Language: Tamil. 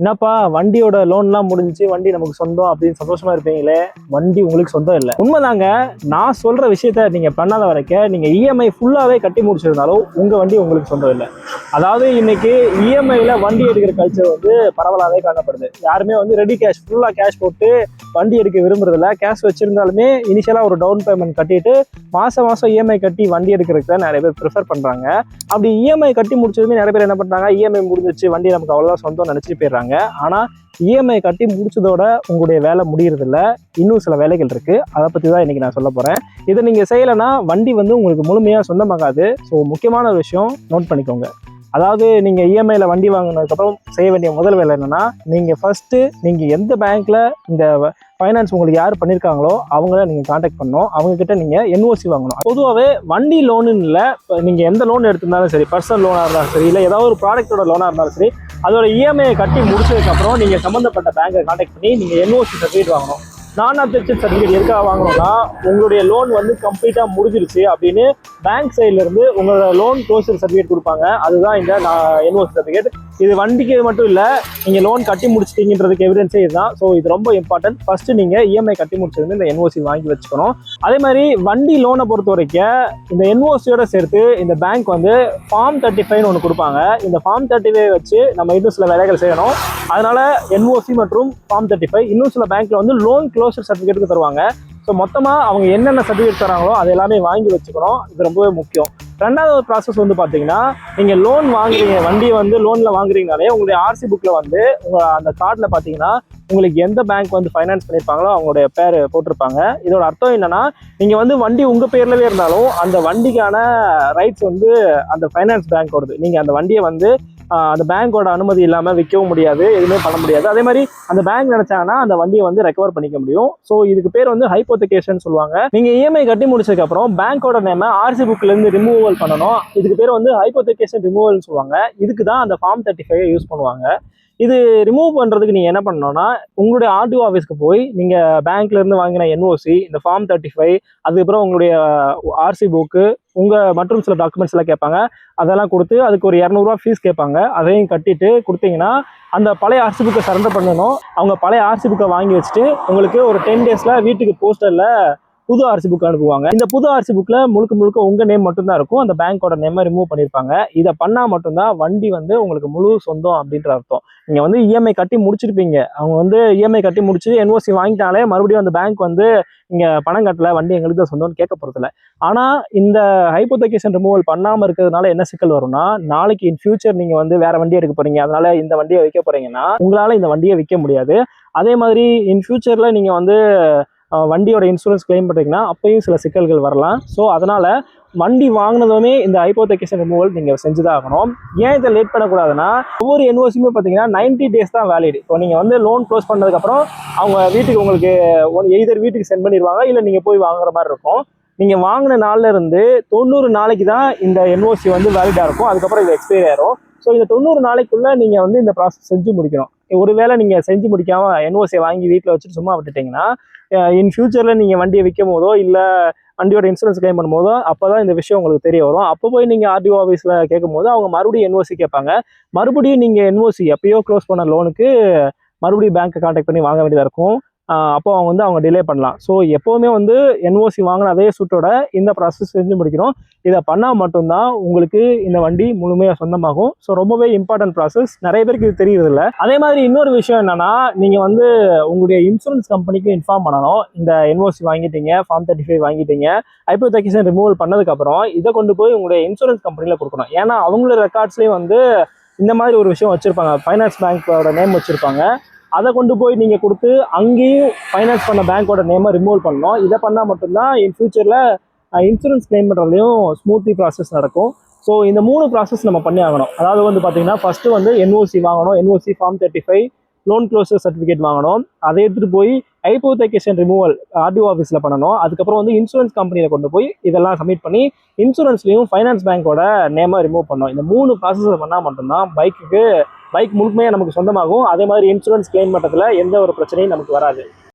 என்னப்பா வண்டியோட லோன்லாம் முடிஞ்சிச்சு, வண்டி நமக்கு சொந்தம் அப்படின்னு சந்தோஷமா இருப்பீங்களே, வண்டி உங்களுக்கு சொந்தம் இல்லை. உண்மைதாங்க. நான் சொல்ற விஷயத்த நீங்க பண்ணாத வரைக்கும் நீங்க இஎம்ஐ ஃபுல்லாவே கட்டி முடிச்சிருந்தாலும் உங்க வண்டி உங்களுக்கு சொந்தம் இல்லை. அதாவது இன்னைக்கு இஎம்ஐல வண்டி எடுக்கிற கல்ச்சர் வந்து பரவலாவே காணப்படுது. யாருமே வந்து ரெடி கேஷ் ஃபுல்லா கேஷ் போட்டு வண்டி எடுக்க விரும்புறதில்ல. கேஷ் வச்சிருந்தாலுமே இனிஷியலா ஒரு டவுன் பேமெண்ட் கட்டிட்டு மாசம் இஎம்ஐ கட்டி வண்டி எடுக்கிறதுக்கு தான் நிறைய பேர் ப்ரிஃபர் பண்றாங்க. அப்படி இஎம்ஐ கட்டி முடிச்சதுமே நிறைய பேர் என்ன பண்றாங்க, இஎம்ஐ முடிஞ்சிச்சு வண்டி நமக்கு அவ்வளவுதான் சொந்தம் நினைச்சிட்டு போயிடுறாங்க. ஆனா இஎம்ஐ கட்டி முடிச்சதோட உங்களுடைய வேலை முடியறது இல்ல, இன்னும் சில வேலைகள் இருக்கு. அதை பத்தி தான் இன்னைக்கு நான் சொல்ல போறேன். இதை நீங்க செய்யலைன்னா வண்டி வந்து உங்களுக்கு முழுமையா சொந்தமாகாது. ஸோ முக்கியமான விஷயம் நோட் பண்ணிக்கோங்க. அதாவது நீங்க இஎம்ஐல வண்டி வாங்கினதுக்கப்புறம் செய்ய வேண்டிய முதல் வேலை என்னன்னா, நீங்க ஃபர்ஸ்ட் நீங்க எந்த பேங்க்ல இந்த ஃபைனான்ஸ் உங்களுக்கு யார் பண்ணியிருக்காங்களோ அவங்கள நீங்கள் காண்டாக்ட் பண்ணணும். அவங்கக்கிட்ட நீங்கள் என்ஓசி வாங்கணும். பொதுவாகவே வண்டி லோனுன்னு இல்லை, நீங்கள் எந்த லோன் எடுத்திருந்தாலும் சரி, பர்சனல் லோனாக இருந்தாலும் சரி, இல்லை ஏதாவது ஒரு ப்ராடக்டோட லோனாக இருந்தாலும் சரி, அதோட இஎம்ஐயை கட்டி முடிச்சதுக்கப்புறம் நீங்கள் சம்மந்தப்பட்ட பேங்கை காண்டாக்ட் பண்ணி நீங்கள் என்ஓசி சர்டிஃபிகேட் வாங்கணும். நான் அப்ஜெக்ஷன் சர்டிஃபிகேட் எதுக்காக வாங்கணும்னா, உங்களுடைய லோன் வந்து கம்ப்ளீட்டாக முடிஞ்சிருச்சு அப்படின்னு பேங்க் சைட்லேருந்து உங்களோட லோன் க்ளோசர் சர்டிஃபிகேட் கொடுப்பாங்க. அதுதான் இந்த என்ஓசி சர்டிஃபிகேட். இது வண்டிக்கு மட்டும் இல்லை, நீங்கள் லோன் கட்டி முடிச்சிட்டீங்கன்றதுக்கு எவிடன்ஸே இதுதான். ஸோ இது ரொம்ப இம்பார்ட்டன்ட். ஃபர்ஸ்ட் நீங்கள் இஎம்ஐ கட்டி முடிச்சது இந்த என்ஓசி வாங்கி வச்சுக்கணும். அதே மாதிரி வண்டி லோனை பொறுத்த வரைக்கும் இந்த என்ஓசியோட சேர்த்து இந்த பேங்க் வந்து ஃபார்ம் 35 ஒன்று கொடுப்பாங்க. இந்த ஃபார்ம் 35 வச்சு நம்ம இன்னும் சில வேலைகள் செய்யணும். அதனால என்ஓசி மற்றும் ஃபார்ம் 35 இன்னும் சில பேங்க்ல வந்து லோன் க்ளோசர் சர்டிஃபிகேட்டுக்கு தருவாங்க. ஸோ மொத்தமாக அவங்க என்னென்ன சர்டிஃபிகேட் தராங்களோ அது எல்லாமே வாங்கி வச்சுக்கணும். இது ரொம்பவே முக்கியம். ரெண்டாவது ப்ராசஸ் வந்து பார்த்தீங்கன்னா, நீங்கள் லோன் வாங்குறீங்க, வண்டியை வந்து லோனில் வாங்குறீங்கனாலே உங்களுடைய ஆர்சி புக்கில் வந்து உங்கள் அந்த கார்டில் பார்த்தீங்கன்னா உங்களுக்கு எந்த பேங்க் வந்து ஃபைனான்ஸ் பண்ணியிருப்பாங்களோ அவங்களுடைய பேர் போட்டிருப்பாங்க. இதோட அர்த்தம் என்னன்னா, நீங்கள் வந்து வண்டி உங்கள் பேர்லவே இருந்தாலும் அந்த வண்டிக்கான ரைட்ஸ் வந்து அந்த ஃபைனான்ஸ் பேங்க் வருது. நீங்கள் அந்த வண்டியை வந்து அந்த பேங்கோட அனுமதி இல்லாமல் விற்கவும் முடியாது, எதுவுமே பண்ண முடியாது. அதே மாதிரி அந்த பேங்க் நினைச்சாங்கன்னா அந்த வண்டியை வந்து ரெக்கவர் பண்ணிக்க முடியும். ஸோ இதுக்கு பேர் வந்து ஹைப்போதெகேஷன் சொல்லுவாங்க. நீங்க இஎம்ஐ கட்டி முடிச்சதுக்கு அப்புறம் பேங்கோட நேம ஆர்சி புக்ல இருந்து ரிமூவல் பண்ணணும். இதுக்கு பேர் வந்து ஹைப்போதெகேஷன் ரிமூவல் சொல்லுவாங்க. இதுக்கு தான் அந்த ஃபார்ம் 35 யூஸ் பண்ணுவாங்க. இது ரிமூவ் பண்ணுறதுக்கு நீங்கள் என்ன பண்ணணும்னா, உங்களுடைய ஆர்டிஓ ஆஃபீஸ்க்கு போய் நீங்கள் பேங்க்ல இருந்து வாங்கின என்ஓசி, இந்த ஃபார்ம் 35, அதுக்கப்புறம் உங்களுடைய ஆர்சி புக்கு, மற்றும் சில டாக்குமெண்ட்ஸ் எல்லாம் கேட்பாங்க. அதெல்லாம் கொடுத்து அதுக்கு ஒரு 200 ரூபா ஃபீஸ் கேட்பாங்க. அதையும் கட்டிட்டு கொடுத்தீங்கன்னா அந்த பழைய ஆர்சி புக்கை சரண்டர் பண்ணணும். அவங்க பழைய ஆர்சி புக்கை வாங்கி வச்சுட்டு உங்களுக்கு ஒரு 10 டேஸ்ல வீட்டுக்கு போஸ்டர்ல புது ஆர்சி புக் அனுப்புவாங்க. இந்த புது ஆர்சி புக்ல முழுக்க உங்க நேம் மட்டும்தான் இருக்கும். அந்த பேங்கோட நேம் ரிமூவ் பண்ணிருப்பாங்க. இதை பண்ணா மட்டும்தான் வண்டி வந்து உங்களுக்கு முழு சொந்தம் அப்படின்ற அர்த்தம். நீங்க வந்து இஎம்ஐ கட்டி முடிச்சிருப்பீங்க. அவங்க வந்து இஎம்ஐ கட்டி முடிச்சு என்ஓசி வாங்கிட்டாலே மறுபடியும் அந்த பேங்க் வந்து நீங்க பணம் கட்டல, வண்டி எங்களுக்கு தான் சொந்தம்னு கேட்க போறதில்ல. ஆனா இந்த ஹைப்போதெகேஷன் ரிமூவல் பண்ணாம இருக்கிறதுனால என்ன சிக்கல் வரும்னா, நாளைக்கு இன் ஃபியூச்சர் நீங்க வந்து வேற வண்டி எடுக்க போறீங்க, அதனால இந்த வண்டியை விற்க போறீங்கன்னா உங்களால இந்த வண்டியை விற்க முடியாது. அதே மாதிரி இன் ஃபியூச்சர்ல நீங்க வந்து வண்டியோட இன்சூரன்ஸ் கிளைம் பண்ணுறீங்கன்னா அப்பயும் சில சிக்கல்கள் வரலாம். ஸோ அதனால வண்டி வாங்கினதுமே இந்த ஹைப்போதெகேஷன் ரிமூவல் நீங்கள் செஞ்சுதான் ஆகணும். ஏன் இதை லேட் பண்ணக்கூடாதுன்னா, ஒவ்வொரு என்ஓசியுமே பார்த்தீங்கன்னா 90 டேஸ் தான் வேலிட். இப்போ நீங்கள் வந்து லோன் க்ளோஸ் பண்ணதுக்கப்புறம் அவங்க வீட்டுக்கு உங்களுக்கு எய்தர் வீட்டுக்கு சென்ட் பண்ணிடுவாங்க, இல்லை நீங்கள் போய் வாங்குற மாதிரி இருக்கும். நீங்கள் வாங்கின நாள்ல இருந்து 90 நாளைக்கு தான் இந்த என்ஓசி வந்து வேலிடாக இருக்கும். அதுக்கப்புறம் இது எக்ஸ்பைரி ஆயிரும். ஸோ இந்த 90 நாளைக்குள்ள நீங்கள் வந்து இந்த ப்ராசஸ் செஞ்சு முடிக்கணும். ஒருவேளை நீங்கள் செஞ்சு முடிக்காம என்ஓசியை வாங்கி வீட்டில் வச்சுட்டு சும்மா விட்டுட்டீங்கன்னா, இன் ஃபியூச்சரில் நீங்கள் வண்டியை விற்கும் போதோ இல்லை வண்டியோட இன்சூரன்ஸ் கிளைம் பண்ணும்போதோ அப்போ தான் இந்த விஷயம் உங்களுக்கு தெரிய வரும். அப்போ போய் நீங்கள் ஆர்டிஓ ஆஃபீஸில் கேட்கும் போது அவங்க மறுபடியும் என்ஓசி கேட்பாங்க. மறுபடியும் நீங்கள் என்ஓசி எப்பயோ க்ளோஸ் பண்ண லோனுக்கு மறுபடியும் பேங்க்கை கான்டாக்ட் பண்ணி வாங்க வேண்டியதாக இருக்கும். அப்போ அவங்க டிலே பண்ணலாம். ஸோ எப்போவுமே வந்து என்ஓசி வாங்கின அதே சூட்டோட இந்த ப்ராசஸ் செஞ்சு முடிக்கணும். இதை பண்ணால் மட்டும்தான் உங்களுக்கு இந்த வண்டி முழுமையாக சொந்தமாகும். ஸோ ரொம்பவே இம்பார்ட்டன்ட் ப்ராசஸ், நிறைய பேருக்கு இது தெரியறதில்ல. அதே மாதிரி இன்னொரு விஷயம் என்னன்னா, நீங்கள் வந்து உங்களுடைய இன்சூரன்ஸ் கம்பெனிக்கு இன்ஃபார்ம் பண்ணணும். இந்த என்ஓசி வாங்கிட்டீங்க, ஃபார்ம் 35 வாங்கிட்டீங்க, ஹைப்போதெகேஷன் ரிமூவல் பண்ணதுக்கப்புறம் இதை கொண்டு போய் உங்களுடைய இன்சூரன்ஸ் கம்பெனியில் கொடுக்கணும். ஏன்னா அவங்களோட ரெக்கார்ட்ஸ்லேயும் வந்து இந்த மாதிரி ஒரு விஷயம் வச்சுருப்பாங்க, ஃபைனான்ஸ் பேங்க்கோட நேம் வச்சுருப்பாங்க. அதை கொண்டு போய் நீங்கள் கொடுத்து அங்கேயும் ஃபைனான்ஸ் பண்ண பேங்க்கோட நேமை ரிமூவல் பண்ணணும். இதை பண்ணால் மட்டும்தான் இன் ஃபியூச்சரில் இன்சூரன்ஸ் கிளைம் பண்ணுறதுலையும் ஸ்மூத்லி ப்ராசஸ் நடக்கும். ஸோ இந்த 3 ப்ராசஸ் நம்ம பண்ணி ஆகணும். அதாவது வந்து பார்த்தீங்கன்னா, ஃபஸ்ட்டு வந்து என்ஓசி வாங்கணும், NOC form 35, loan closure certificate வாங்கணும். அதை எடுத்துகிட்டு போய் ஹைப்போதெகேஷன் ரிமூவல் ஆர்டிஓ ஆஃபீஸில் பண்ணணும். அதுக்கப்புறம் வந்து இன்சூரன்ஸ் கம்பெனியில் கொண்டு போய் இதெல்லாம் சப்மிட் பண்ணி இன்சூரன்ஸ்லையும் ஃபைனான்ஸ் பேங்க்கோட நேமை ரிமூவ் பண்ணணும். இந்த 3 ப்ராசஸ் பண்ணால் மட்டும்தான் பைக் முழுமையாக நமக்கு சொந்தமாகும். அதே மாதிரி இன்சூரன்ஸ் கிளைம் மட்டத்தில் எந்த ஒரு பிரச்சனையும் நமக்கு வராது.